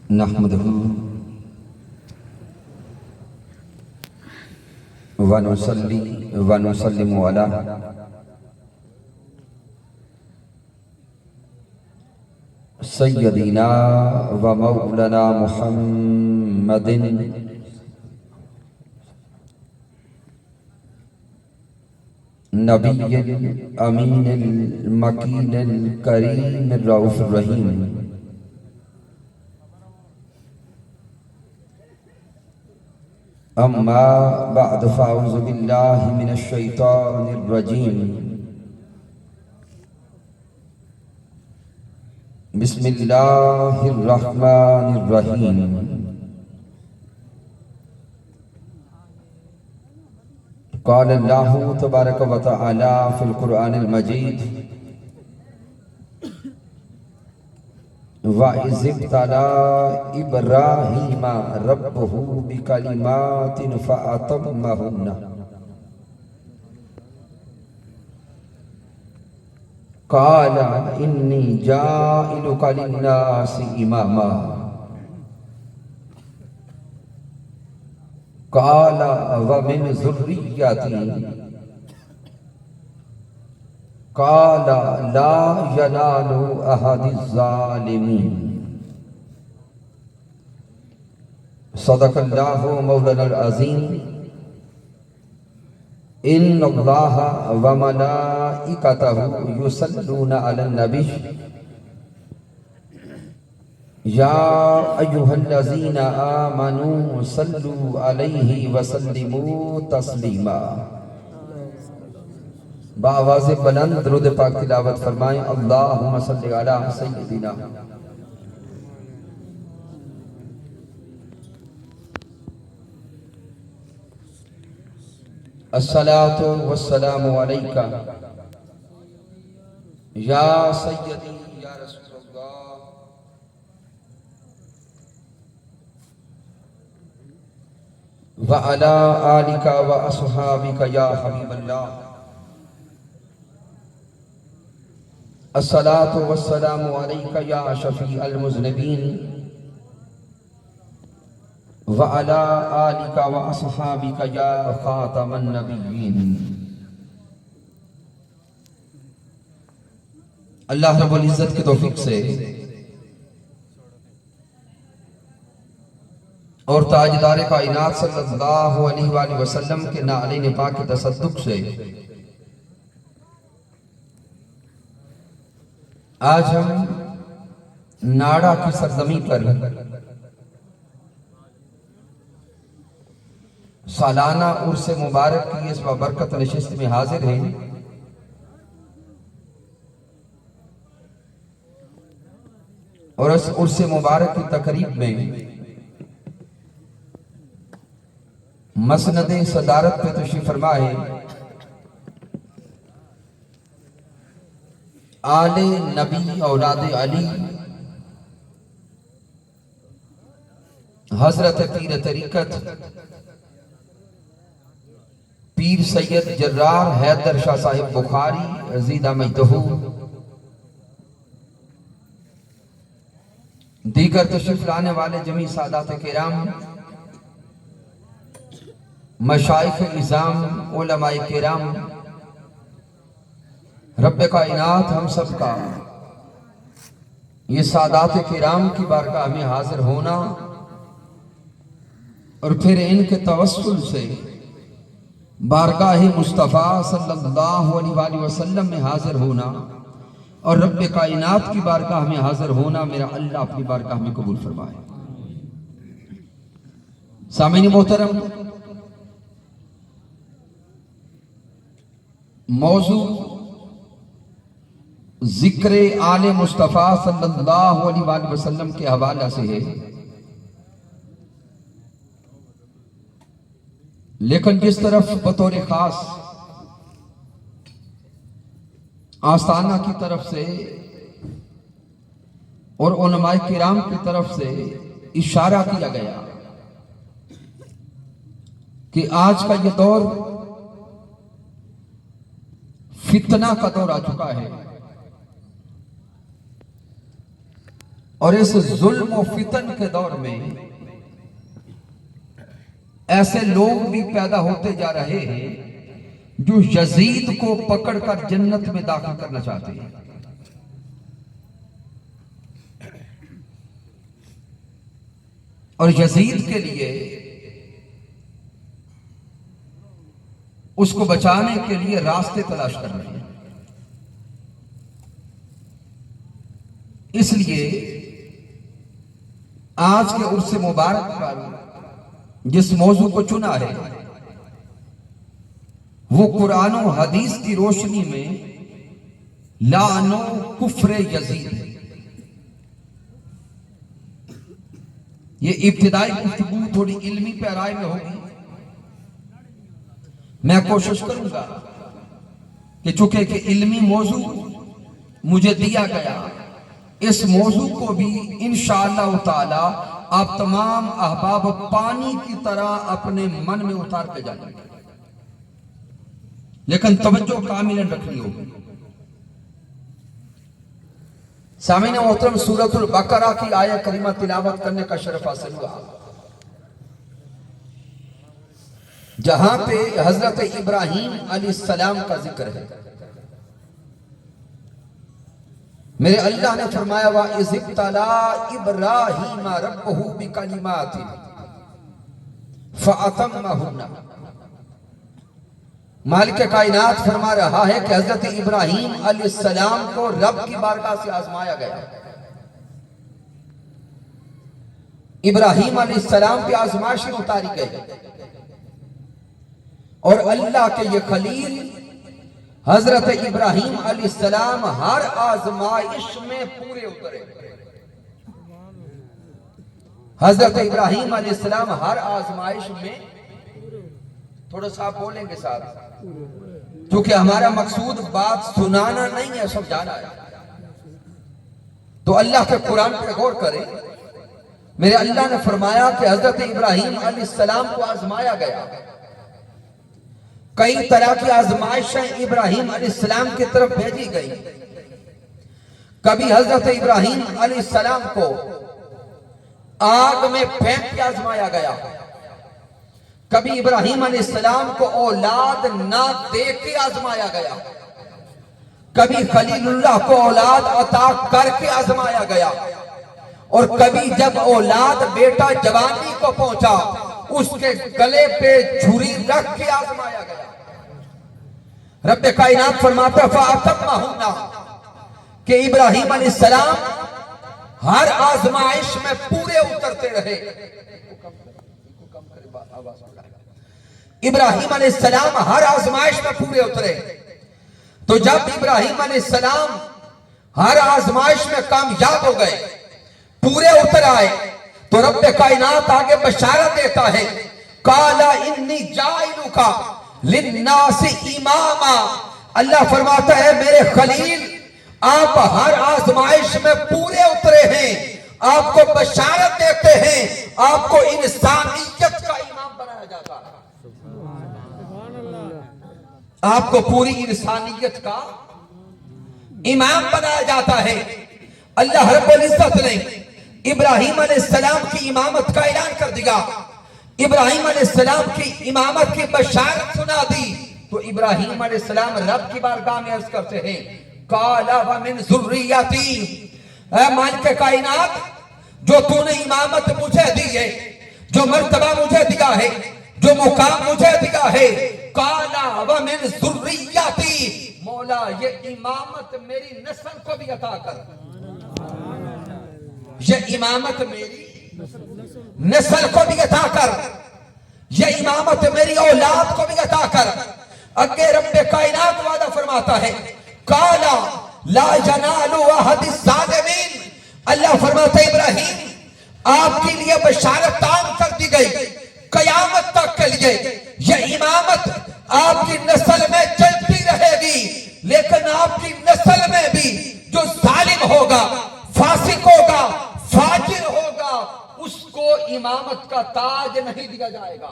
نحمده ونصلي ونسلم على سيدنا ومولانا محمد نبي الأمين المكين الكريم الرؤوف الرحيم أما بعد فأعوذ بالله من الشيطان الرجيم بسم الله الرحمن الرحيم قال الله تبارك وتعالى في القرآن المجيد وَإِذِ ابْتَلَىٰ إِبْرَاهِيمَ رَبُّهُ بِكَلِمَاتٍ فَأَتَمَّهُنَّ قَالَ إِنِّي جَاعِلُكَ لِلنَّاسِ إِمَامًا قَالَ وَمِنْ ذُرِّيَّتِي قال لا ينال أحد الظالمين صدق الله مولانا العظيم إن الله وملائكته يصلون على النبي يا أيها الذين آمنوا صلوا عليه وسلموا تسليما بآواز بلند درود پاک تلاوت فرمائیں اللہم صلی علی سیدنا الصلاة والسلام علیکہ یا سیدی یا رسول اللہ وعلی آلکہ واصحابکہ یا حبیب اللہ الصلاة والسلام علیکہ یا شفیع المذنبین وعلی آلکہ واصحابکہ یا خاتم النبیین اللہ رب العزت کی توفیق سے اور تاجدار کائنات صلی اللہ علیہ وآلہ وسلم کے نعلین پاک کے تصدق سے آج ہم ناڑا کی سرزمین پر سالانہ عرس مبارک کی اس بابرکت نشست میں حاضر ہیں اور اس عرس مبارک کی تقریب میں مسند صدارت پہ تشریف فرما ہے آل نبی اولاد علی حضرت پیر طریقت پیر سید جرار حیدر شاہ صاحب بخاری رضیدہ مجدہو دیگر تشریف لانے والے جمیع سادات کرام مشائخ عظام علماء کرام رب کائنات ہم سب کا یہ سادات کرام کی بارگاہ میں حاضر ہونا اور پھر ان کے توسل سے بارگاہ مصطفیٰ صلی اللہ علیہ وآلہ وسلم میں حاضر ہونا اور رب کائنات کی بارگاہ میں حاضر ہونا میرا اللہ اپنی بارگاہ میں قبول فرمائے۔ سامعین محترم، موضوع ذکر آل مصطفیٰ صلی اللہ علیہ وآلہ وسلم کے حوالہ سے ہے، لیکن جس طرف بطور خاص آستانہ کی طرف سے اور علماء کرام کی طرف سے اشارہ کیا گیا کہ آج کا یہ دور فتنہ کا دور آ چکا ہے، اور اس ظلم و فتن کے دور میں ایسے لوگ بھی پیدا ہوتے جا رہے ہیں جو یزید کو پکڑ کر جنت میں داخل کرنا چاہتے ہیں. اور یزید کے لیے اس کو بچانے کے لیے راستے تلاش کر رہے ہیں. اس لیے آج کے عرس مبارک پر جس موضوع کو چنا ہے وہ قرآن و حدیث کی روشنی میں لعن و کفر یزید ہے. یہ ابتدائی گفتگو تھوڑی علمی پیرائے میں ہوگی. میں کوشش کروں گا کہ چونکہ کہ علمی موضوع مجھے دیا گیا، اس موضوع کو بھی انشاءاللہ تعالی آپ تمام احباب پانی کی طرح اپنے من میں اتار کے جائیں گے، لیکن توجہ کاملاً رکھنی ہوگی. سامعین محترم، سورۃ البقرہ کی آیہ کریمہ تلاوت کرنے کا شرف حاصل ہوا، جہاں پہ حضرت ابراہیم علیہ السلام کا ذکر ہے. میرے اللہ نے فرمایا وَإِذِ ابْتَلَىٰ إِبْرَاهِيمَ رَبُّهُ بِكَلِمَاتٍ فَأَتَمَّهُنَّ. مالک کائنات فرما رہا ہے کہ حضرت ابراہیم علیہ السلام کو رب کی بارگاہ سے آزمایا گیا. ابراہیم علیہ السلام پہ آزمائشیں اتاری گئی اور اللہ کے یہ خلیل حضرت ابراہیم علیہ السلام ہر آزمائش میں پورے اترے. حضرت ابراہیم علیہ السلام ہر آزمائش میں، تھوڑا سا آپ بولیں گے ساتھ، کیونکہ ہمارا مقصود بات سنانا نہیں ہے، سمجھانا ہے. تو اللہ کے قرآن پہ غور کریں. میرے اللہ نے فرمایا کہ حضرت ابراہیم علیہ السلام کو آزمایا گیا. کئی طرح کی آزمائشیں ابراہیم علیہ السلام کی طرف بھیجی گئی. کبھی حضرت ابراہیم علیہ السلام کو آگ میں پھینک کے آزمایا گیا، کبھی ابراہیم علیہ السلام کو اولاد نہ دے کے آزمایا گیا، کبھی خلیل اللہ کو اولاد عطا کر کے آزمایا گیا، اور کبھی جب اولاد بیٹا جوانی کو پہنچا اس کے گلے پہ چھری رکھ کے آزمایا گیا. رب کائنات فرماتا فَأَتَمَّهُنَّ کہ ابراہیم علیہ السلام ہر آزمائش میں پورے اترتے رہے. ابراہیم علیہ السلام ہر آزمائش میں پورے اترے. تو جب ابراہیم علیہ السلام ہر آزمائش میں کامیاب ہو گئے، پورے اتر آئے، تو رب کائنات آگے بشارت دیتا ہے قَالَ إِنِّي جَاعِلُكَ لِلنَّاسِ إِمَامًا. اللہ فرماتا ہے میرے خلیل آپ ہر آزمائش میں پورے اترے ہیں، آپ کو بشارت دیتے ہیں آپ کو انسانیت کا امام بنایا جاتا ہے. آپ کو پوری انسانیت کا امام بنایا جاتا ہے. اللہ رب العزت نے ابراہیم علیہ السلام کی امامت کا اعلان کر دیا، ابراہیم علیہ السلام کی امامت کی بشارت سنا دی. تو ابراہیم علیہ السلام رب کی بارگاہ میں عرض کرتے ہیں قَالَ وَمِن ذُرِّيَّتِي، اے مالک کائنات جو تو نے امامت مجھے دی ہے، جو مرتبہ مجھے دیا ہے، جو مقام مجھے دیا ہے، قَالَ وَمِن ذُرِّيَّتِي، مولا یہ امامت میری نسل کو بھی عطا کر، یہ امامت میری نسل کو بھی عطا کر، یہ امامت میری اولاد کو بھی عطا کر. اگے رب کائنات وعدہ فرماتا ہے قَالَ لَا يَنَالُ عَهْدِ الظَّالِمِينَ. اللہ فرماتا ہے ابراہیم آپ کے لیے بشارت عام کر دی گئی قیامت تک کے لیے، یہ امامت آپ کی نسل میں چلتی رہے گی، لیکن آپ کی نسل میں بھی جو ظالم ہوگا، فاسق ہوگا، فاجر ہوگا، اس کو امامت کا تاج نہیں دیا جائے گا.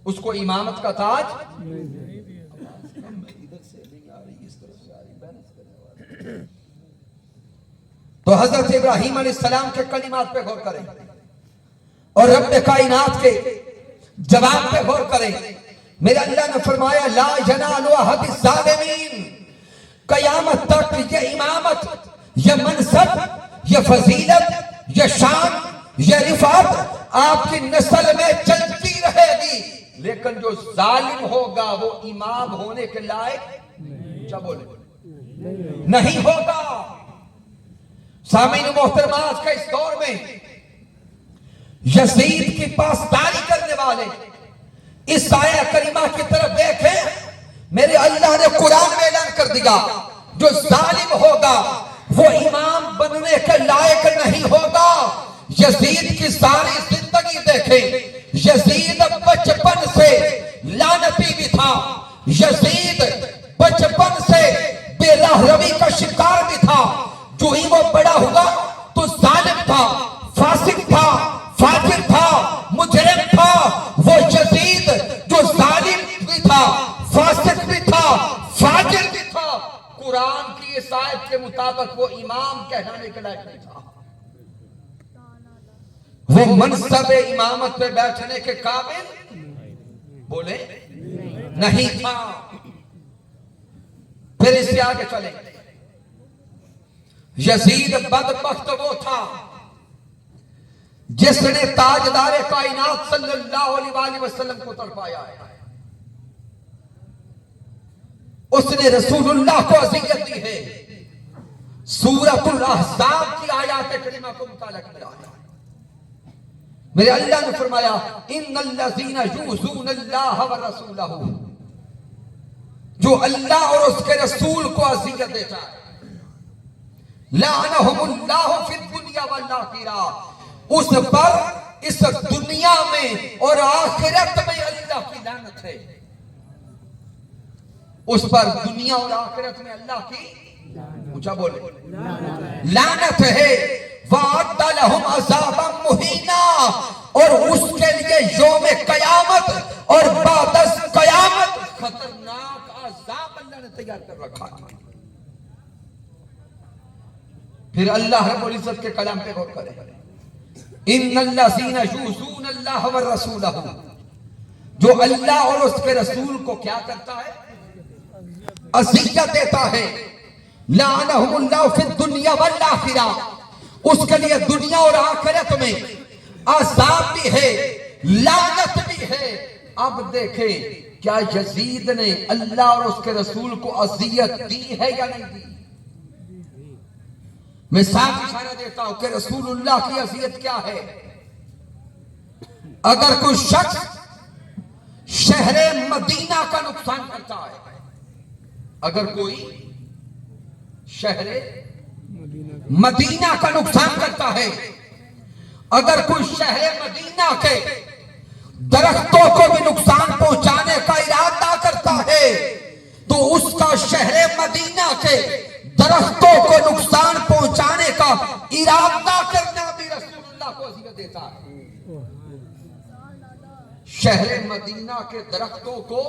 اس کو امامت کا تاج تو حضرت ابراہیم علیہ السلام کے کلمات پہ غور کریں اور رب کائنات کے جواب پہ غور کریں. میرے اللہ نے فرمایا لا ینال احد الظالمین. قیامت تک یہ امامت، یہ منصب، یہ فضیلت، یہ شان، یہ رفعت آپ کی نسل میں چلتی رہے گی، لیکن جو ظالم ہوگا وہ امام ہونے کے لائق کیا بولے نہیں ہوگا. سامعین محترمات کا اس دور میں یزید کی پاسداری کرنے والے اس آیہ کریمہ کی طرف دیکھیں. میرے اللہ نے قرآن میں اعلان کر دیا جو ظالم ہوگا وہ امام بننے کے لائق نہیں ہوگا. یزید کی ساری زندگی دیکھیں. یزید بچپن سے لعنتی بھی تھا، یزید بچپن سے بے رحمی کا شکار بھی تھا. جو ہی وہ بڑا ہوا تو ظالم تھا، فاسق تھا، فاجر تھا، مجرم تھا. وہ یزید جو ظالم بھی تھا، فاسق بھی تھا، فاجر بھی تھا، قرآن کی اس آیت کے مطابق وہ امام کہلانے کے لائق نہیں تھا. وہ منصب امامت پہ بیٹھنے کے قابل بولے نہیں تھا. پھر اس سے آگے چلیں. یزید بدبخت وہ تھا جس نے تاجدار کائنات صلی اللہ علیہ وآلہ وسلم کو تڑپایا ہے. اس نے رسول اللہ کو اذیت دی ہے. سورۃ الاحزاب کی آیات کریمہ کو مطالعہ کرا ہے. میرے اللہ نے فرمایا ان الذین یؤذون اللہ ورسولہ، جو اللہ اور اس کے رسول کو اذیت دیتا ہے، لعنہم اللہ فی الدنیا والآخرہ، اس پر اس دنیا میں اور آخرت میں اللہ کی لعنت ہے. اس پر دنیا اور آخرت میں اللہ کی اونچا بولے لعنت ہے. وَأَعَدَّ لَهُمْ عَذَابًا مُهِينًا، اور اس کے لیے یوم قیامت اور بعد از قیامت خطرناک عذاب اللہ نے تیار کر رکھا ہے. پھر اللہ رب العزت کے کلام پہ غور کریں. ان الذین یؤذون اللہ ورسولہ، جو اللہ اور اس کے رسول کو کیا کرتا ہے؟ اذیت دیتا ہے. لعنہم اللہ فی الدنیا والآخرہ، اس کے لیے دنیا اور آخرت میں عذاب بھی ہے، لعنت بھی ہے. اب دیکھیں کیا یزید نے اللہ اور اس کے رسول کو اذیت دی ہے یا نہیں دی؟ میں صاف اشارہ دیتا ہوں کہ رسول اللہ کی اذیت کیا ہے. اگر کوئی شخص شہر مدینہ کا نقصان کرتا ہے، اگر کوئی شہر مدینہ کا نقصان کرتا ہے، اگر کوئی شہر مدینہ کے درختوں کو بھی نقصان پہنچانے کا ارادہ کرتا ہے، تو اس کا شہر مدینہ کے درختوں کو نقصان پہنچانے کا ارادہ کرنا بھی رسول اللہ کو اذیت دیتا ہے. شہر مدینہ کے درختوں کو،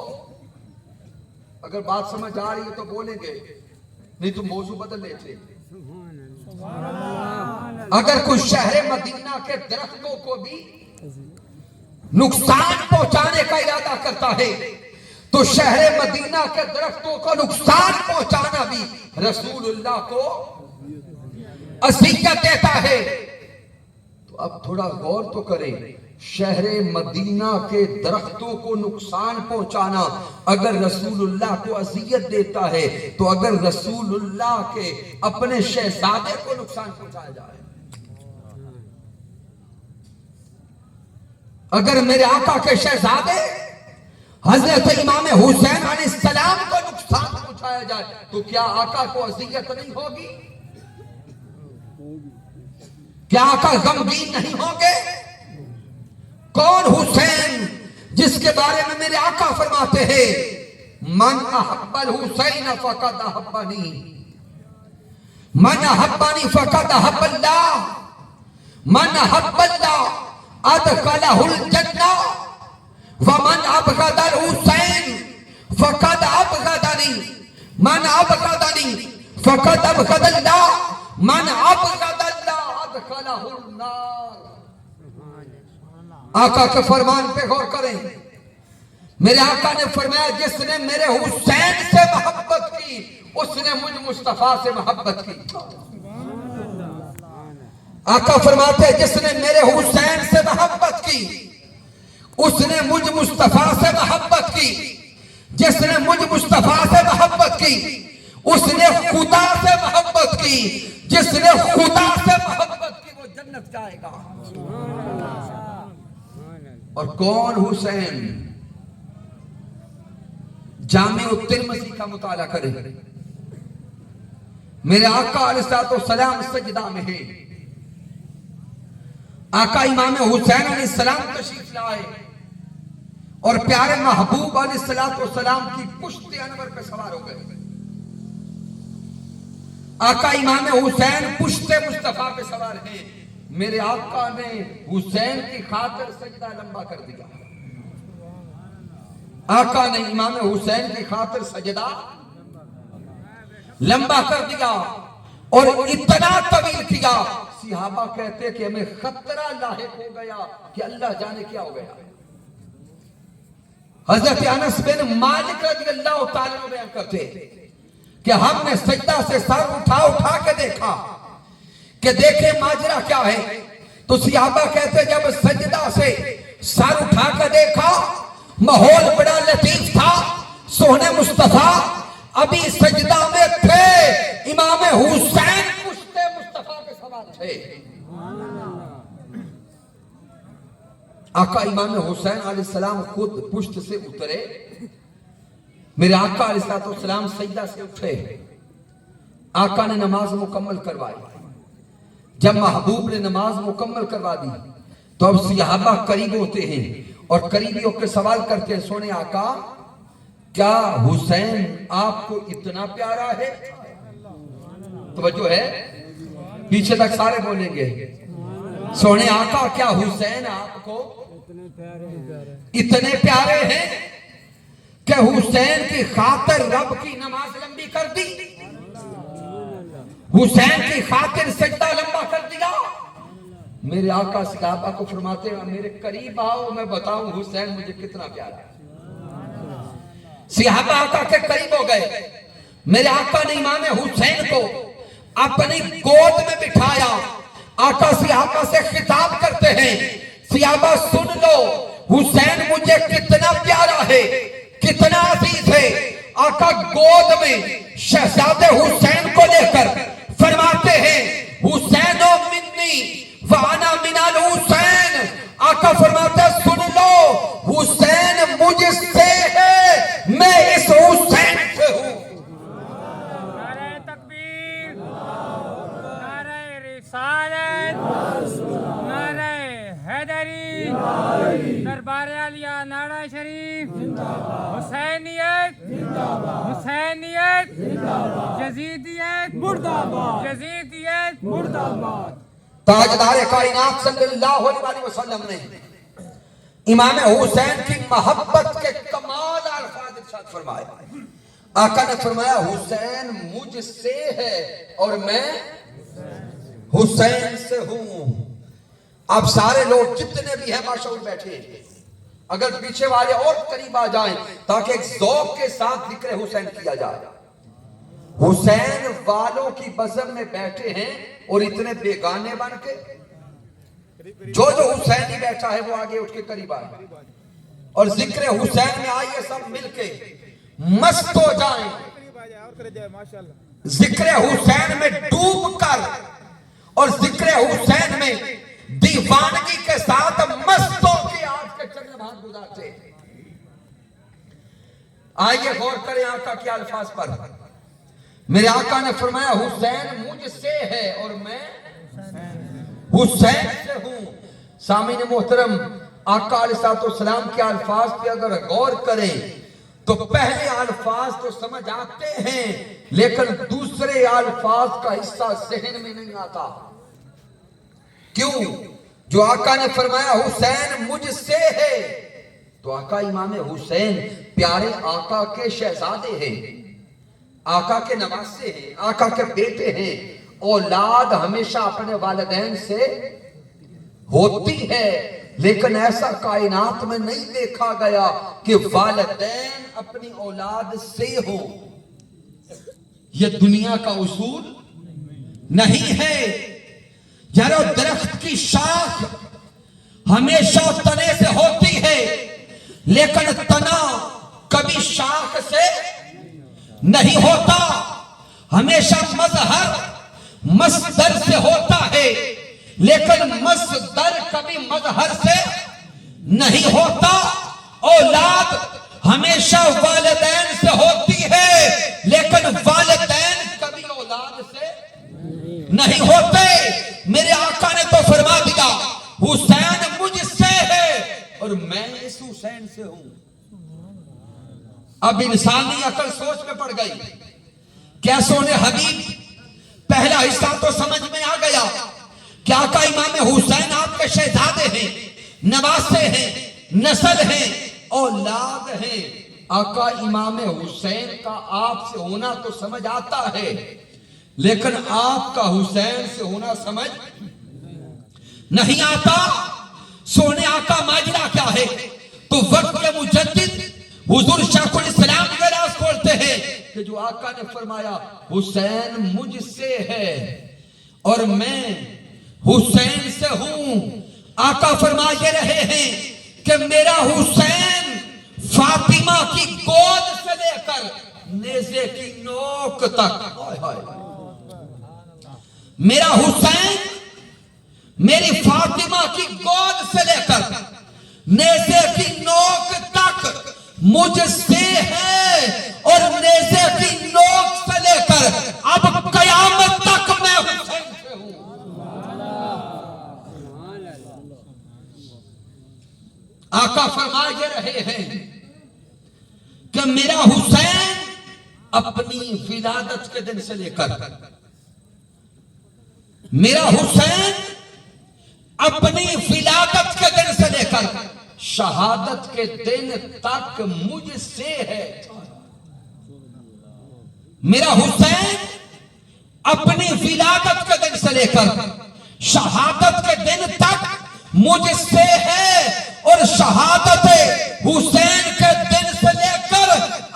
اگر بات سمجھ آ رہی ہے تو بولیں گے، نہیں تو موضوع بدل لیتے. اگر کوئی شہر مدینہ کے درختوں کو بھی نقصان پہنچانے کا ارادہ کرتا ہے تو شہر مدینہ کے درختوں کو نقصان پہنچانا بھی رسول اللہ کو اذیت دیتا ہے. تو اب تھوڑا غور تو کریں. شہر مدینہ کے درختوں کو نقصان پہنچانا اگر رسول اللہ کو اذیت دیتا ہے تو اگر رسول اللہ کے اپنے شہزادے کو نقصان پہنچایا جائے، اگر میرے آقا کے شہزادے حضرت امام حسین علیہ السلام کو نقصان پہنچایا جائے تو کیا آقا کو اذیت نہیں ہوگی؟ کیا آقا غمگین نہیں ہوں گے؟ کون حسین جس کے بارے میں میرے آقا فرماتے ہیں من احب الحسین فقد احبنی، من احبنی فقد احب اللہ، من احب اللہ ادخلہ الجنہ، ومن ابغض الحسین فقد ابغضنی، من ابغضنی فقد ابغض اللہ، من ابغض اللہ ادخلہ النار. آقا کے فرمان پہ غور کریں. میرے آقا نے فرمایا جس نے میرے حسین سے محبت کی اس نے مجھ مصطفیٰ سے محبت کی. آقا فرماتے ہیں جس نے میرے حسین سے محبت کی اس نے مجھ مصطفیٰ سے محبت کی. جس نے مجھ مصطفیٰ سے محبت کی اس نے خدا سے محبت کی. جس نے خدا سے محبت کی وہ جنت جائے گا. اور کون حسین؟ جامع الترمذی کا مطالعہ کریں. میرے آقا علیہ السلام سجدہ میں ہیں. آقا امام حسین علیہ السلام تشریف لائے اور پیارے محبوب علیہ السلام کی پشت انور پہ سوار ہو گئے. آقا امام حسین پشت مصطفیٰ پہ سوار ہیں. میرے آقا نے حسین کی خاطر سجدہ لمبا کر دیا. آقا نے امام حسین کی خاطر سجدہ لمبا کر دیا اور اتنا طویل کیا. صحابہ کہتے کہ ہمیں خطرہ لاحق ہو گیا کہ اللہ جانے کیا ہو گیا. حضرت انس بن مالک رضی اللہ تعالیٰ عنہ بیان کرتے کہ ہم نے سجدہ سے سر اٹھا کے دیکھا کہ دیکھیں ماجرا کیا ہے. تو صحابہ کہتے جب سجدہ سے سر اٹھا کے دیکھا ماحول بڑا لطیف تھا. سونے مصطفیٰ ابھی سجدہ میں تھے. امام حسین پشت مصطفیٰ کے سوار تھے. آقا امام حسین علیہ السلام خود پشت سے اترے. میرے آقا علیہ السلام سجدہ سے اٹھے. آقا نے نماز مکمل کروائی. جب محبوب نے نماز مکمل کروا دی تو اب صحابہ قریب ہوتے ہیں اور قریبیوں کے سوال کرتے ہیں سونے آقا کیا حسین آپ کو اتنا پیارا ہے؟ توجہ ہے پیچھے تک سارے بولیں گے. سونے آقا کیا حسین آپ کو اتنے پیارے ہیں کہ حسین کی خاطر رب کی نماز لمبی کر دی. حسین کی خاطر سجدہ لمبا کر دیا. میرے آقا صحابہ کو فرماتے ہیں میرے قریب آؤ میں بتاؤں حسین مجھے کتنا پیارا ہے. صحابہ آقا کے قریب ہو گئے. میرے آقا نے امام حسین کو اپنی گود میں بٹھایا. آقا صحابہ سے خطاب کرتے ہیں صحابہ سن لو حسین مجھے کتنا پیارا ہے کتنا عزیز ہے. آقا گود میں شہزادے حسین کو لے کر فرماتے ہیں حسین و منی وانا من الحسین. آقا فرماتے ہیں سن لو حسین مجھ سے ہے میں اس حسین سے ہوں. نعرہ تکبیر نعرہ رسالت نعرہ حیدری دربار عالیہ نعرہ شریف حسینیت حسینیت یزیدیت مرداباد یزیدیت مرداباد. تاجدار کائنات صلی اللہ علیہ وسلم نے امام حسین کی محبت کے کمال الفاظ ارشاد فرمائے. آقا نے فرمایا حسین مجھ سے ہے اور میں حسین سے ہوں. اب سارے لوگ جتنے بھی ہیں ماشاء اللہ بیٹھے اگر پیچھے والے اور قریب آ جائیں تاکہ ایک ذوق کے ساتھ ذکر حسین کیا جائے. حسین والوں کی بزم میں بیٹھے ہیں اور اتنے بیگانے بن کے جو حسینی بیٹھا ہے وہ آگے اٹھ کے قریب آئے اور ذکر حسین میں آئیے سب مل کے مست ہو جائیں. ذکر حسین میں ڈوب کر اور ذکر حسین میں دیوانگی کے ساتھ مست ہو کے آج کے چند لمحات گزارتے. آئیے غور کریں آقا کے الفاظ پر. میرے آقا نے فرمایا حسین مجھ سے ہے اور میں حسین سے ہوں. سامعین محترم آقا علیہ السلام کے الفاظ پہ اگر غور کریں تو پہلے الفاظ تو سمجھ آتے ہیں لیکن دوسرے الفاظ کا حصہ ذہن میں نہیں آتا. کیوں؟ جو آقا نے فرمایا حسین مجھ سے ہے تو آقا امام حسین پیارے آقا کے شہزادے ہیں آقا کے نواسے ہیں آقا کے بیٹے ہیں اولاد ہمیشہ اپنے والدین سے ہوتی ہے، لیکن ایسا کائنات میں نہیں دیکھا گیا کہ والدین اپنی اولاد سے ہوں۔ یہ دنیا کا اصول نہیں ہے۔ یارو درخت کی شاخ ہمیشہ تنے سے ہوتی ہے، لیکن تنا کبھی شاخ سے نہیں ہوتا۔ ہمیشہ مظہر مصدر سے ہوتا ہے، لیکن مصدر کبھی مظہر سے نہیں ہوتا۔ اولاد ہمیشہ والدین سے ہوتی ہے، لیکن والدین کبھی اولاد سے نہیں ہوتے۔ میرے آقا نے تو فرما دیا حسین مجھ سے ہے اور میں اس حسین سے ہوں۔ اب انسانی عقل سوچ میں پڑ گئی، کیا سونے حبیب پہلا حصہ تو سمجھ میں آ گیا کہ آقا امام حسین آپ کے شہزادے ہیں، نواسے ہیں، نسل ہیں، اولاد ہیں۔ آقا امام حسین کا آپ سے ہونا تو سمجھ آتا ہے، لیکن آپ کا حسین سے ہونا سمجھ نہیں آتا۔ سونے آقا ماجرا کیا ہے؟ تو وقت کے مجدد حضور شیخ الاسلام کے راز کھولتے ہیں کہ جو آقا نے فرمایا حسین مجھ سے ہے اور میں حسین سے ہوں۔ آقا فرمائے رہے ہیں کہ میرا حسین فاطمہ کی گود سے لے کر نیزے کی نوک تک، میرا حسین میری فاطمہ کی گود سے لے کر نیزے کی نوک تک مجھ سے ہے، اور نیزے کی نوک سے لے کر اب قیامت تک میں حسین سے ہوں۔ آقا فرمائے رہے ہیں کہ میرا حسین اپنی ولادت کے دن سے لے کر، میرا حسین اپنی ولادت کے دن سے لے کر شہادت کے دن تک مجھ سے ہے۔ میرا حسین اپنی ولادت کے دن سے لے کر شہادت کے دن تک مجھ سے ہے، اور شہادت حسین کے دن سے لے کر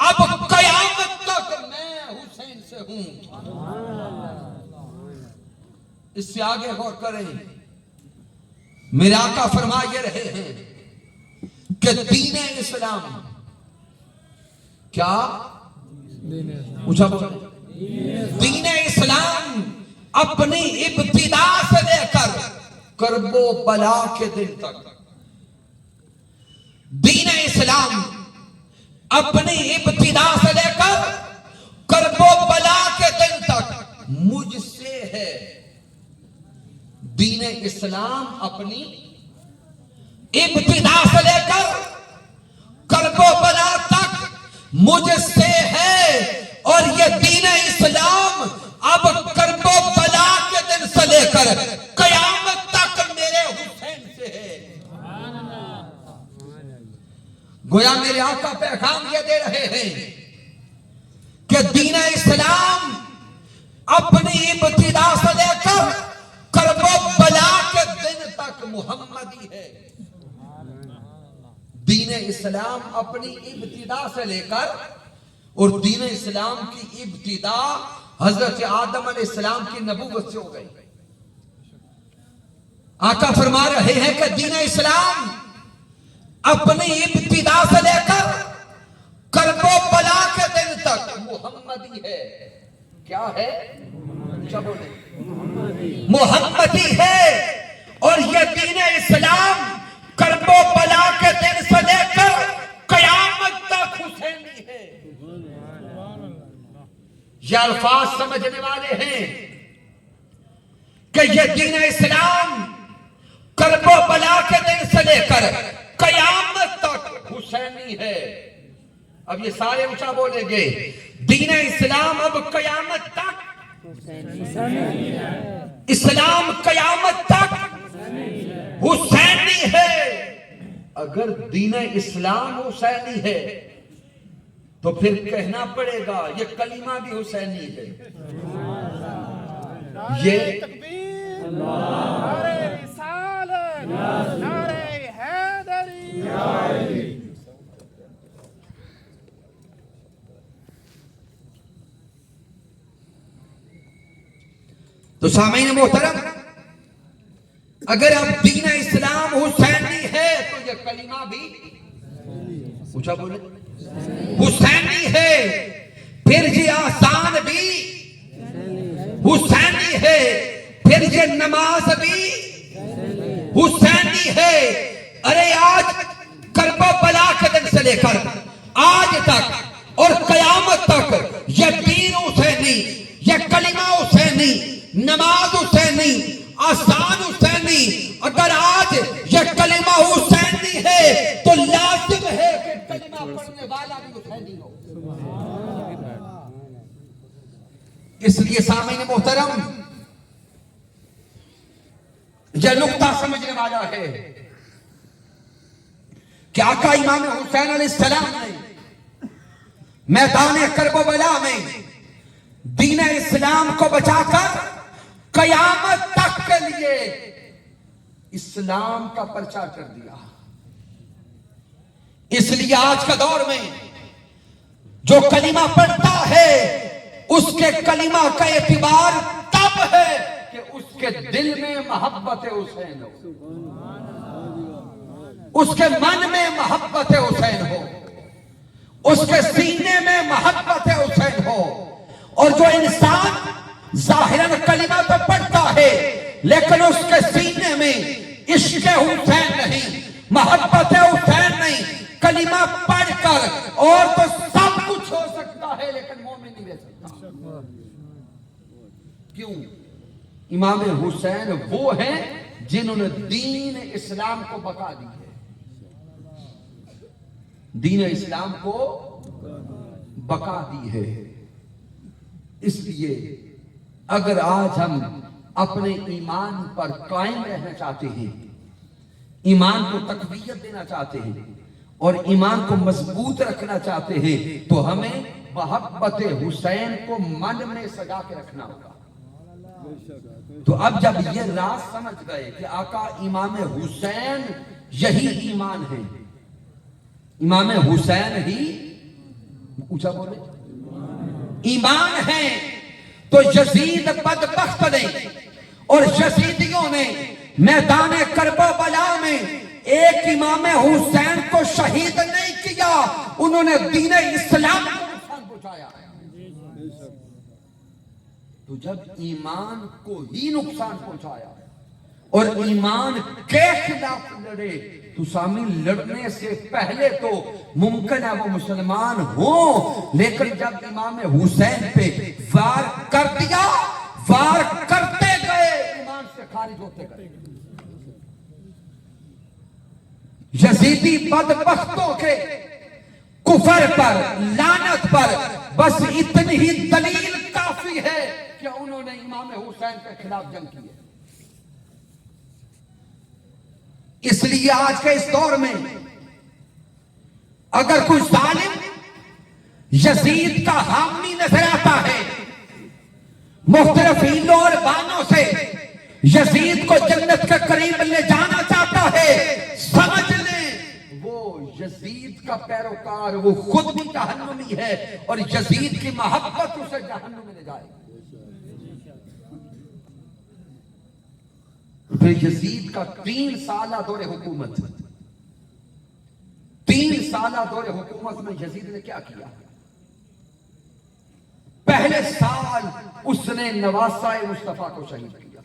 اب قیامت تک میں حسین سے ہوں۔ اس سے آگے غور کریں، میرے آقا فرمائے رہے ہیں کہ دین اسلام کیا اونچا بولیں، دین اسلام اپنی ابتدا سے لے کر کرب و بلا کے دن تک، دین اسلام اپنی ابتدا سے لے کر کرب و بلا کے دن تک مجھ سے ہے۔ دین اسلام اپنی ابتدا سے لے کر کرب و بلا تک مجھ سے ہے، اور یہ دین اسلام اب کرب و بلا کے دن سے لے کر قیامت تک میرے حسین سے ہے۔ گویا میرے آقا پیغام یہ دے رہے ہیں کہ دین اسلام اپنی ابتدا سے لے کر کرب و بلا کے دن تک محمدی ہے۔ دین اسلام اپنی ابتدا سے لے کر، اور دین اسلام کی ابتدا حضرت آدم علیہ السلام کی نبوت سے ہو گئی۔ آقا فرما رہے ہیں کہ دین اسلام اپنی ابتدا سے لے کر کرب و بلا کے دن تک محمدی ہے۔ کیا ہے؟ کیا بولے؟ محمدی ہے، اور یہ دین اسلام کرب و بلا کے دن سے لے کر قیامت تک حسینی ہے۔ یہ الفاظ سمجھنے والے ہیں کہ یہ دین اسلام کرب و بلا کے دن سے لے کر قیامت تک حسینی ہے۔ اب یہ سارے اونچا بولیں گے، دین اسلام اب قیامت تک اسلام قیامت تک حسینی ہے۔ اگر دین اسلام حسینی ہے تو پھر کہنا پڑے گا یہ کلمہ بھی حسینی ہے۔ یہ تکبیر، نعرہ رسالت، نعرہ حیدری. تو سامعین محترم، اگر اب دین اسلام حسینی ہے تو یہ کلمہ بھی اونچا بولے حسینی ہے، پھر یہ آسان بھی حسینی ہے، پھر یہ نماز بھی حسینی ہے. ارے آج کربلا بلا کے دن سے لے کر آج تک اور قیامت تک یہ دین حسینی، یہ کلمہ حسینی، نماز حسینی، آسان حسینی. اگر آج یہ کلمہ حسینی ہے تو لازم ہے کہ کلمہ پڑھنے والا بھی حسینی ہو. اس لیے سامعین محترم، یہ نقطہ سمجھنے والا ہے کہ آقا امام حسین علیہ السلام نے میدان کربلا میں دین اسلام کو بچا کر قیامت تک کے لیے اسلام کا پرچار کر دیا. اس لیے آج کا دور میں جو کلمہ پڑھتا ہے اس کے کلمہ کا اعتبار تب ہے کہ اس کے دل میں محبت حسین ہو، اس کے من میں محبت حسین ہو، اس کے سینے میں محبت حسین ہو. اور جو انسان ظاہراً کلمہ تو پڑھتا ہے لیکن اس کے سینے میں عشق حسین نہیں، محبت حسین نہیں، کلمہ پڑھ کر اور تو سب کچھ ہو سکتا ہے لیکن مومن نہیں رہ سکتا. کیوں؟ امام حسین وہ ہیں جنہوں نے دین اسلام کو بقا دی ہے، دین اسلام کو بقا دی ہے. اس لیے اگر آج ہم اپنے ایمان پر قائم رہنا چاہتے ہیں، ایمان کو تقویت دینا چاہتے ہیں اور ایمان کو مضبوط رکھنا چاہتے ہیں تو ہمیں محبت حسین کو من میں سجا کے رکھنا ہوگا. تو اب جب یہ راز سمجھ گئے کہ آقا امام حسین یہی ایمان ہے، امام حسین ہی اونچا بولے ایمان ہے، تو یزید بدبخت نے اور یزیدیوں نے میدان کربلا میں ایک امام حسین کو شہید نہیں کیا، انہوں نے دین اسلام کو نقصان پہنچایا. تو جب ایمان کو ہی نقصان پہنچایا اور ایمان کے خلاف لڑے تو سامنے لڑنے سے پہلے تو ممکن ہے وہ مسلمان ہوں، لیکن جب امام حسین پہ وار کر دیا، وار کرتے گئے ایمان سے خارج ہوتے گئے. یزیدی بدبختوں کے کفر پر، لعنت پر بس اتنی ہی دلیل کافی ہے کہ انہوں نے امام حسین کے خلاف جنگ کی ہے. اس لیے آج کے اس دور میں اگر کوئی ظالم یزید کا حامی نظر آتا ہے، مختلف ہیلوں اور بہانوں سے یزید کو جنت کے قریب لے جانا چاہتا ہے، سمجھ لیں وہ یزید کا پیروکار، وہ خود بھی جہنمی ہے اور یزید کی محبت اسے جہنم میں لے جائے. پھر یزید کا 3 سالہ دور حکومت، 3 سالہ دور حکومت میں یزید نے کیا کیا؟ پہلے سال اس نے نواسہ مصطفیٰ کو شہید کیا،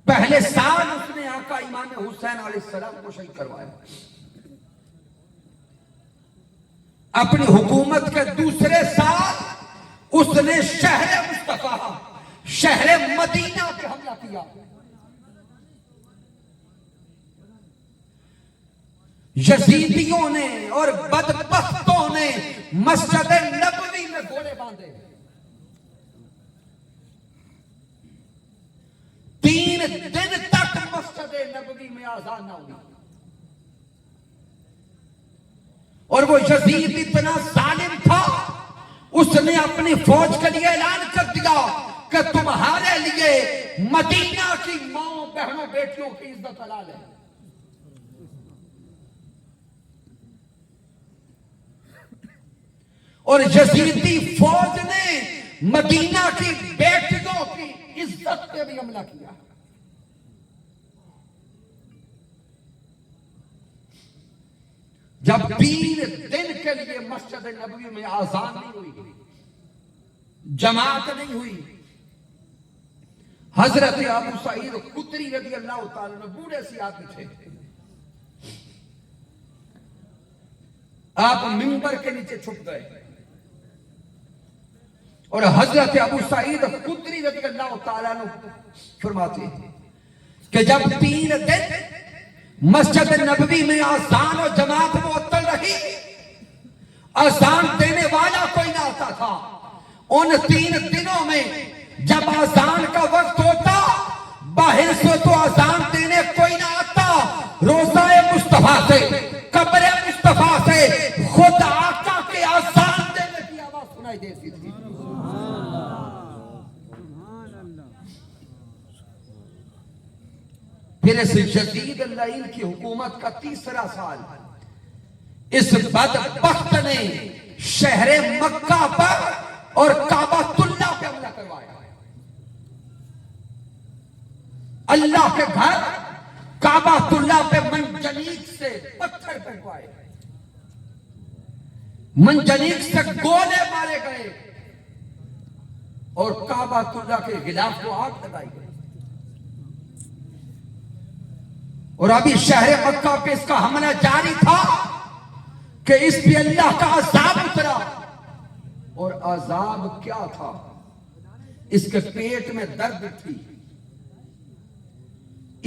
پہلے سال اس نے آقا امام حسین علیہ السلام کو شہید کروایا. اپنی حکومت کے دوسرے سال اس نے شہر مصطفیٰ، شہر مدینہ پہ حملہ کیا. یزیدیوں نے اور بدبختوں نے مسجد نبوی میں گھوڑے باندھے. 3 دن تک مسجد نبوی میں آذان نہ ہوئی. اور وہ یزید اتنا ظالم تھا، اس نے اپنی فوج کے لیے اعلان کر دیا کہ تمہارے لیے مدینہ کی ماؤں بہنوں بیٹیوں کی عزت حلال ہے. اور یزیدی فوج نے مدینہ کی بیٹیوں کی عزت پہ بھی حملہ کیا. جب 3 دن کے لیے مسجد نبوی میں آذان نہیں ہوئی، جماعت نہیں ہوئی، حضرت ابو سعید خدری رضی اللہ تعالیٰ عنہ بوڑھے سی آدمی تھے، آپ منبر کے نیچے چھپ گئے اور حضرت ابو سعید خدری رضی اللہ تعالیٰ عنہ فرماتے ہیں کہ جب 3 دن مسجد نبوی میں آذان اور جماعت معطل رہی، آذان دینے والا کوئی نہ آتا تھا. ان 3 دنوں میں جب آذان کا وقت ہوتا، باہر سے تو آذان دینے کوئی نہ آتا، روضہ مصطفیٰ سے، قبر مصطفیٰ سے خود آقا کے آذان دینے کی آواز سنائی دیتی تھی. پھر اس یزید اللعین کی حکومت کا 3 سال اس بدبخت نے شہر مکہ پر اور کعبۃ اللہ پہ حملہ کروایا. اللہ کے گھر کعبۃ اللہ پہ منجنیق سے پتھر پھینکوائے، منجنیق سے گولے مارے گئے اور کعبۃ اللہ کے غلاف کو آگ لگائی گئی. اور ابھی شہر مکہ پہ اس کا حملہ جاری تھا کہ اس پہ اللہ کا عذاب اترا. اور عذاب کیا تھا؟ اس کے پیٹ میں درد تھی،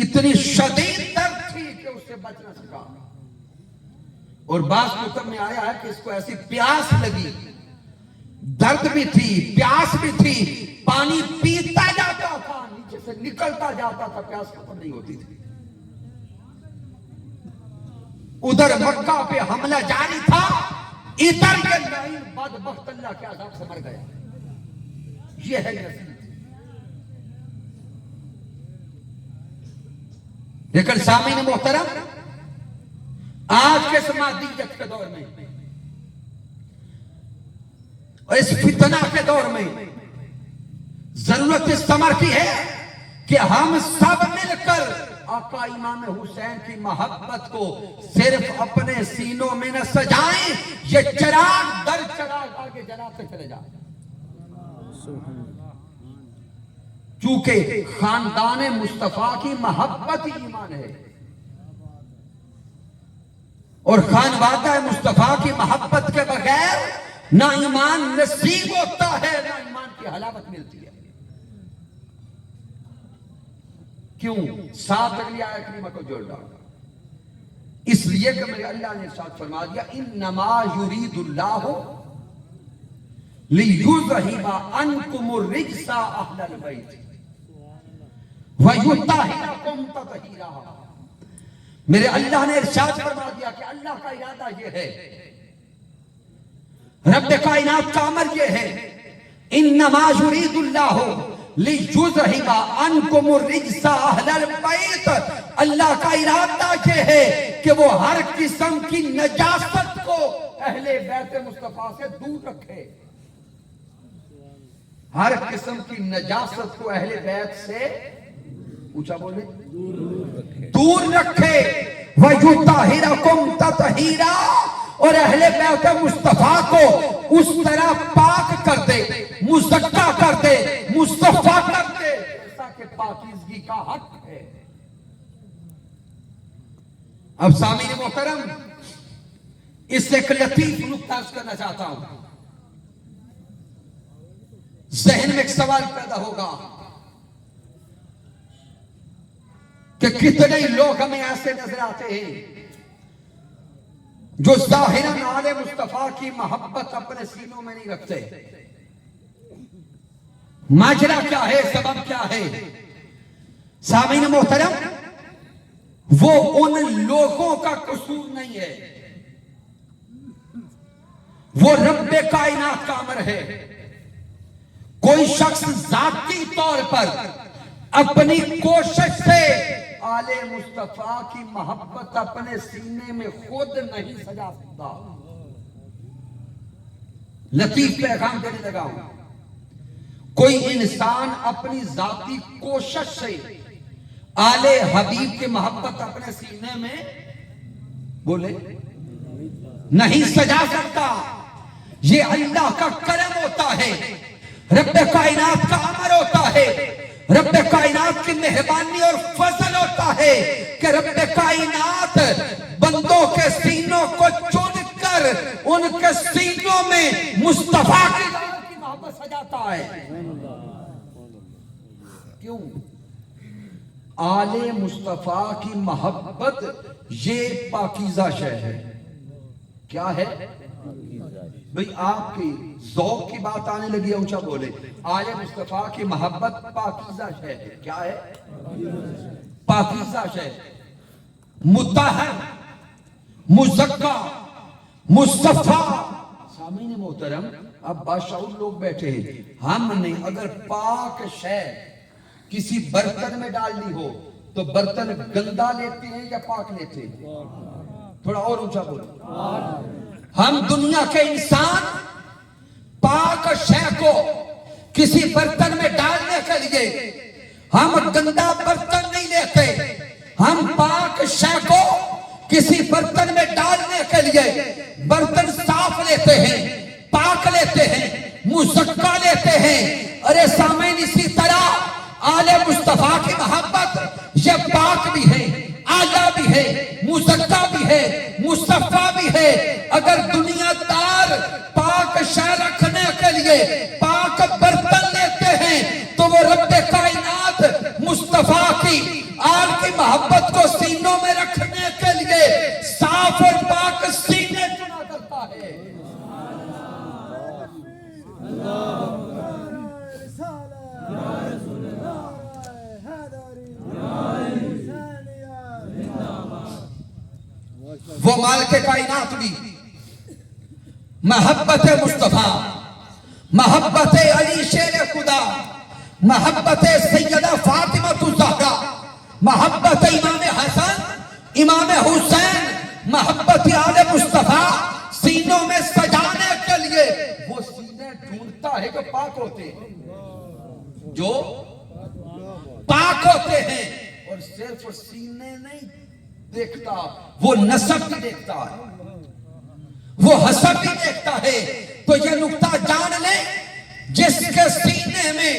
اتنی شدید درد تھی کہ اس سے بچ نہ سکا. اور بعض کتب میں آیا ہے کہ اس کو ایسی پیاس لگی، درد بھی تھی، پیاس بھی تھی، پانی پیتا جاتا تھا، نیچے سے نکلتا جاتا تھا، پیاس ختم نہیں ہوتی تھی. ادھر مکہ پہ حملہ جاری تھا، ادھر یہ لعین بدبخت اللہ کے عذاب سے مر گیا. یہ ہے یزید. لیکن سامعین محترم، آج کے مادیت کے دور میں اور اس فتنہ کے دور میں ضرورت اس ثمر کی ہے کہ ہم سب مل کر آقا امام حسین کی محبت کو صرف اپنے سینوں میں نہ سجائیں، یہ چراغ در چراغ آگے جلاتے چلے جائیں. چونکہ خاندان مصطفیٰ کی محبت ہی ایمان ہے، اور خانوادہ مصطفیٰ کی محبت کے بغیر نہ ایمان نصیب ہوتا ہے، نہ ایمان کی حلاوت ملتی ہے. کیوں؟ ساتھ اگلی آیت کریمہ کو جوڑ ڈالا، اس لیے کہ میرے اللہ نے ارشاد فرما دیا انما یرید اللہ لیذہب عنکم الرجس اہل البیت ویطہرکم تطہیرا. میرے اللہ نے ارشاد فرما دیا کہ اللہ کا ارادہ یہ ہے، رب کائنات کا امر یہ ہے، انما یرید اللہ لیذہب عنکم الرجس اہل البیت. اللہ کا ارادہ یہ ہے کہ وہ ہر قسم کی نجاست کو اہل بیت مصطفیٰ سے دور رکھے، ہر قسم کی نجاست کو اہل بیت سے اونچا بولے دور رکھے. وَيُطَهِّرَكُمْ تَطْهِيرًا، اور اہل بیت مصطفیٰ کو اس طرح پاک کر دے، مزکا کر دے، مصطفیٰ کر دے ایسا کہ پاکیزگی کا حق ہے. اب سامعین محترم، اس سے ایک لطیف نکتہ عرض کرنا چاہتا ہوں. ذہن میں ایک سوال پیدا ہوگا کہ کتنے لوگ ہمیں ایسے نظر آتے ہیں جو ظاہراً آل مصطفیٰ کی محبت اپنے سینوں میں نہیں رکھتے. ماجرا کیا ہے؟ سبب کیا ہے؟ سامعین محترم، وہ ان لوگوں کا قصور نہیں ہے، وہ رب کائنات کا امر ہے. کوئی شخص ذاتی طور پر اپنی کوشش سے آل مصطفیٰ کی محبت اپنے سینے میں خود نہیں سجا سکتا. لطیف پیغام دینے لگا ہوں. کوئی انسان اپنی ذاتی کوشش سے آل حبیب کی محبت اپنے سینے میں بولے نہیں سجا سکتا. یہ اللہ کا کرم ہوتا ہے, رب کائنات کا امر ہوتا ہے, رب کائنات کی مہربانی اور فضل ہوتا ہے کہ رب کائنات بندوں کے سینوں کو چن کر ان کے سینوں میں مصطفیٰ کی محبت سجاتا ہے. کیوں؟ آل مصطفیٰ کی محبت یہ پاکیزہ شے ہے. کیا ہے بھئی؟ آپ کی ذوق کی بات آنے لگی ہے, اونچا بولے. آل مصطفیٰ کی محبت پاکیزہ شے ہے. کیا ہے؟ پاکیزہ شے, مطہر, مزکا, مصطفیٰ. سامعین محترم, اب باشعور لوگ بیٹھے ہیں. ہم نے اگر پاک شے کسی برتن میں ڈال لی ہو تو برتن گندا لیتے ہیں یا پاک لیتے ہیں؟ تھوڑا اور اونچا بولو. ہم دنیا کے انسان پاک شے کو کسی برتن میں ڈالنے کے لیے ہم گندا برتن نہیں لیتے. ہم پاک شے کو کسی برتن میں ڈالنے کے لیے برتن صاف لیتے ہیں, پاک لیتے ہیں, مزکا لیتے ہیں. ارے سامعین, اسی طرح آل مصطفیٰ کی محبت یہ پاک بھی ہے, اعلیٰ بھی ہے, مزکا بھی ہے, مصطفیٰ بھی ہے. اگر دنیا دار پاک شے رکھنے کے لیے پاک برتن لیتے ہیں تو وہ رب کائنات مصطفیٰ کی آل کی محبت کو سینوں میں رکھنے کے لیے صاف اور پاک سینے چنا کرتا ہے. وہ مالک کائنات بھی محبت مصطفیٰ, محبت علی شیر خدا, محبت سیدہ فاطمہ الزہرا, محبت امام حسن, امام حسین, محبت آل مصطفیٰ سینوں میں سجانے کے لیے وہ سینے ڈھونڈتا ہے جو پاک ہوتے ہیں, جو پاک ہوتے ہیں. اور صرف سینے نہیں دیکھتا, وہ نسب بھی دیکھتا ہے, وہ حسب بھی دیکھتا ہے. تو یہ نقطہ جان لیں, جس کے سینے میں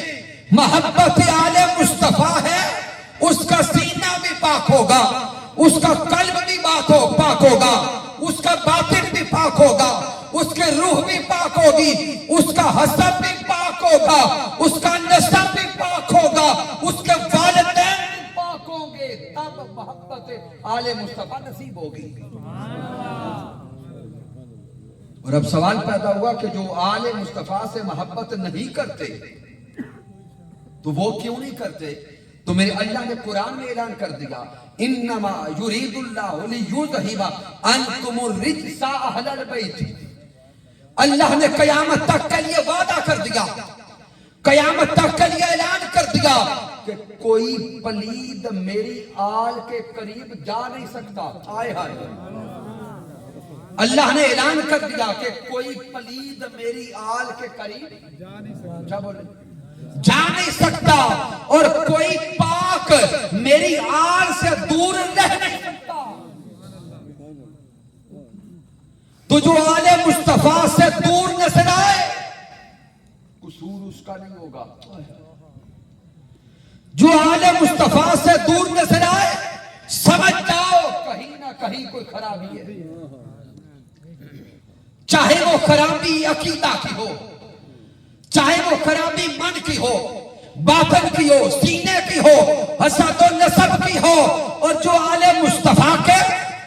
محبت آل مصطفیٰ ہے اس کا سینہ بھی پاک ہوگا, اس کا قلب بھی پاک ہوگا, اس کا باطن بھی پاک ہوگا, اس کے روح بھی پاک ہوگی, اس کا حسب بھی پاک ہوگا, اس کا نسب بھی پاک ہوگا, اس کے والدین بھی پاک ہوں گے. تب محبت آل مصطفیٰ نصیب ہوگی. اور اب سوال پیدا ہوا کہ جو آل مصطفیٰ سے محبت نہیں کرتے تو وہ کیوں نہیں کرتے؟ تو میرے اللہ نے قرآن میں اعلان کر دیا, انما یرید اللہ لیذہب عنکم الرجس اہل البیت. اللہ نے قیامت تک کے لیے وعدہ کر دیا, قیامت تک کے لیے اعلان کر دیا کہ کوئی پلید میری آل کے قریب جا نہیں سکتا. آئے ہائے, اللہ نے اعلان کر دیا کہ کوئی پلید میری آل کے قریب جا نہیں سکتا, اور کوئی پاک میری آل سے دور رہ نہیں سکتا. تو جو آل مصطفیٰ سے دور نظر آئے قصور اس کا نہیں ہوگا. جو آل مصطفیٰ سے دور نظر آئے سمجھ جاؤ کہیں نہ کہیں کوئی خرابی ہے. چاہے وہ خرابی عقیدہ کی ہو, چاہے وہ خرابی من کی ہو, باطن کی ہو, سینے کی ہو, حسد و نسب کی ہو. اور جو آل مصطفیٰ کے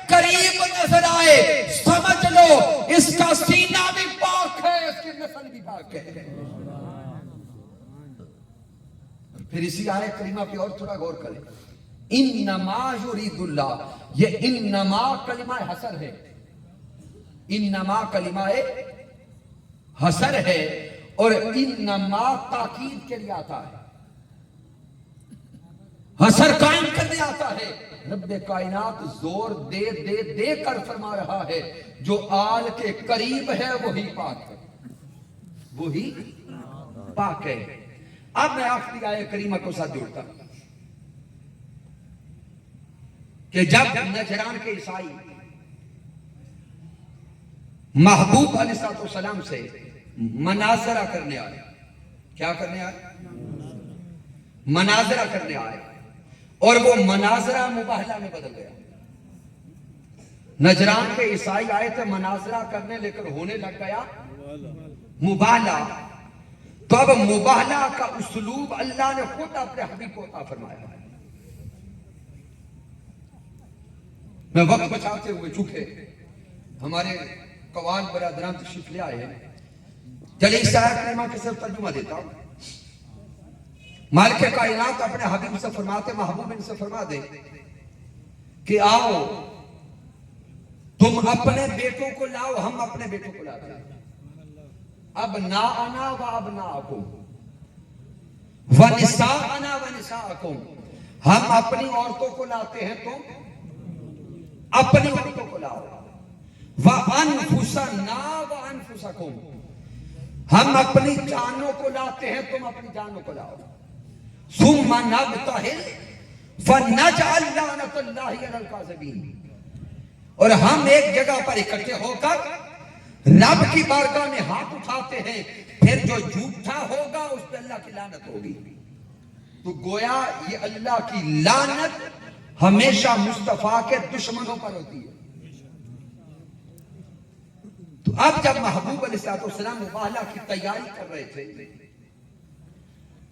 قریب نظر آئے سمجھ لو اس کا سینہ بھی پاک ہے, اس کی نسل بھی پاک ہے. پھر اسی آیت کریمہ پہ اور تھوڑا غور کریں. انما یرید اللہ, یہ انما کلمہ حسر ہے. انما کلمہ حسر ہے اور انما تاکید کے لیے آتا ہے، حسر قائم کرنے آتا ہے۔ رب کائنات زور دے دے دے کر فرما رہا ہے جو آل کے قریب ہے وہی پاک ہے، وہی پاک ہے۔ اب میں آخری آیت کریمہ کو ساتھ جوڑتا ہوں کہ جب نجران کے عیسائی محبوب علیہ السلام سے مناظرہ کرنے آئے، کیا کرنے آئے؟ مناظرہ کرنے آئے، اور وہ مناظرہ مباہلہ میں بدل گیا۔ نجران کے عیسائی آئے تھے مناظرہ کرنے، لیکن ہونے لگ گیا مباہلہ۔ تو اب مباہلہ کا اسلوب اللہ نے خود اپنے حبیب کو عطا فرمایا ہے۔ میں وقت بچاتے ہوئے چونکہ ہمارے قوال برادران تشریف لے آئے ہیں، چلیے اس آیت کریمہ کے صرف ترجمہ دیتا ہوں۔ مالک کائنات اپنے حبیب سے فرماتے، محبوب ان سے فرما دے کہ آؤ تم اپنے بیٹوں کو لاؤ، ہم اپنے بیٹوں کو لاتے ہیں، ابناءنا و ابناءکم ونساءنا و نساءکم، ہم اپنی عورتوں کو لاتے ہیں، تم اپنی عورتوں کو لاؤ، وَأَنفُسَنَا وَأَنفُسَكُمْ، ہم اپنی جانوں کو لاتے ہیں، تم اپنی جانوں کو لاؤ، ثُمَّ نَبْتَهِلْ فَنَجْعَلْ لَعْنَةَ اللَّهِ عَلَى الْكَاذِبِينَ، اور ہم ایک جگہ پر اکٹھے ہو کر رب کی بارگاہ میں ہاتھ اٹھاتے ہیں، پھر جو جھوٹا ہوگا اس پہ اللہ کی لعنت ہوگی۔ تو گویا یہ اللہ کی لعنت ہمیشہ مصطفیٰ کے دشمنوں پر ہوتی ہے۔ تو اب جب محبوب علیہ السلام مباہلہ کی تیاری کر رہے تھے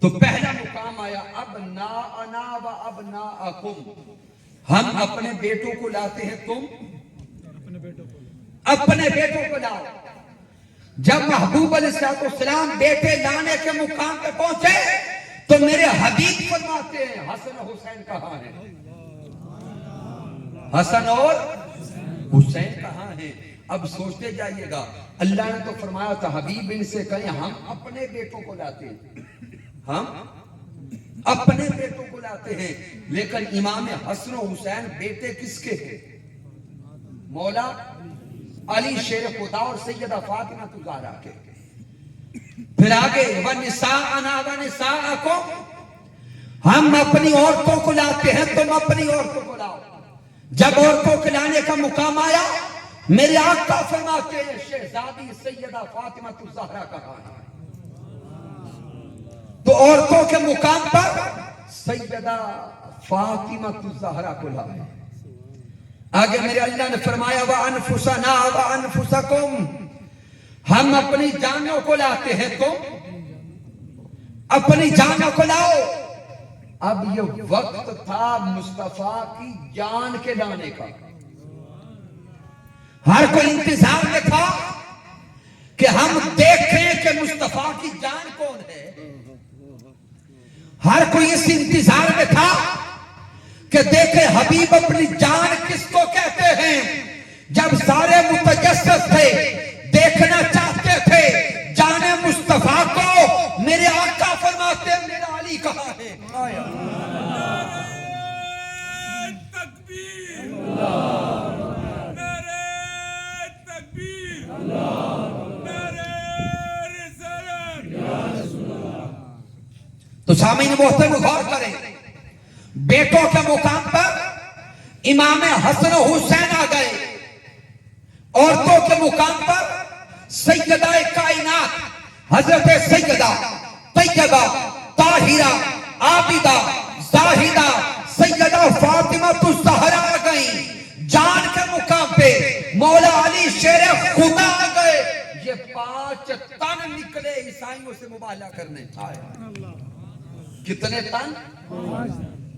تو پہلا مقام آیا ابناءنا و ابناءکم، ہم اپنے بیٹوں کو لاتے ہیں، تم اپنے بیٹوں کو لاؤ۔ جب محبوب علیہ السلام بیٹے لانے کے مقام پہ پہنچے تو میرے حبیب فرماتے ہیں حسن و حسین کہاں ہیں؟ حسن اور حسین کہاں ہیں؟ اب سوچتے جائیے گا، اللہ نے تو فرمایا تھا حبیب ان سے کہیں ہم اپنے بیٹوں کو لاتے ہیں، ہم اپنے بیٹوں کو لاتے ہیں، لیکن امام حسن و حسین بیٹے کس کے ہیں؟ مولا علی شیر خدا اور سیدہ فاطمہ الزہرا کے۔ پھر آگے وَنِسَاءَنَا وَنِسَاءَكُمْ، ہم اپنی عورتوں کو لاتے ہیں، تم اپنی عورتوں کو لاؤ۔ جب عورتوں کو لانے کا مقام آیا میرے آقا فرماتے ہیں شہزادی سیدہ فاطمہ الزہرا کہاں ہے؟ تو عورتوں کے مقام پر سیدہ فاطمہ الزہرا کو لائے۔ آگے میرے اللہ نے فرمایا وَأَنفُسَنَا وَأَنفُسَكُمْ، ہم اپنی جانوں کو لاتے ہیں، تم اپنی جانوں کو لاؤ۔ اب یہ وقت تھا مصطفیٰ کی جان کے لانے کا، ہر کوئی انتظار میں تھا کہ ہم دیکھیں کہ مصطفیٰ کی جان کون ہے، ہر کوئی اس انتظار میں تھا کہ دیکھیں حبیب اپنی جان کس کو کہتے ہیں۔ جب سارے متجسس تھے دیکھنا چاہتے تھے جان مصطفیٰ کو، میرے آقا فرماتے ہیں میرا علی کہاں ہے؟ تو سامعین محترم غور کریں، بیٹوں کے مقام پر امام حسن و حسین آ گئے، عورتوں کے مقام پر سیدہ کائنات حضرت سیدہ طیبہ طاہرہ عابدہ زاہدہ سیدہ فاطمہ الزہرا آ گئیں۔ جان کے مقام پہ مولا علی شیر خدا آ گئے۔ یہ 5 تن نکلے عیسائیوں سے مباہلہ کرنے آئے۔ کتنے تن؟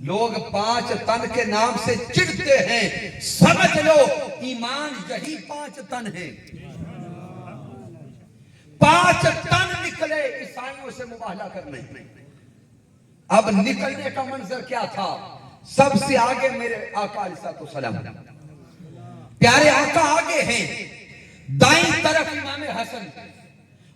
لوگ 5 تن کے نام سے چڑھتے ہیں، سمجھ لو ایمان یہی 5 تن ہیں۔ 5 تن نکلے عیسائیوں سے مباہلہ کرنے۔ اب نکلنے کا منظر کیا تھا؟ سب سے آگے میرے آقا علیہ السلام، پیارے آقا آگے ہیں، دائیں طرف امام حسن،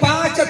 5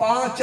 5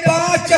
5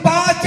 5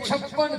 56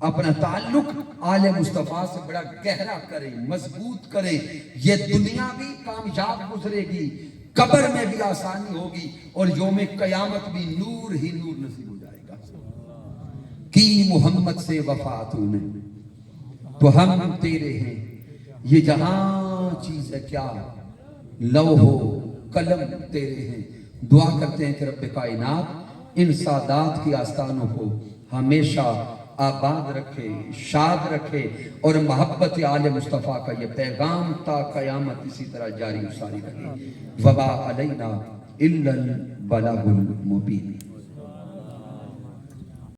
اپنا تعلق آل مصطفیٰ سے بڑا گہرا کرے، مضبوط کرے، یہ دنیا بھی کامیاب گزرے گی، قبر میں بھی آسانی ہوگی، اور یوم قیامت بھی نور ہی نور نصیب ہو جائے گا۔ کی محمد سے وفا تو نے، تو ہم تیرے ہیں، یہ جہاں چیز ہے کیا، لوح و قلم تیرے ہیں۔ دعا کرتے ہیں کہ رب کائنات ان سادات کی آستانوں کو ہمیشہ آباد رکھے، شاد رکھے، اور محبت آل مصطفیٰ کا یہ پیغام تا قیامت اسی طرح جاری و ساری رہے۔ وما علینا الا البلاغ المبین۔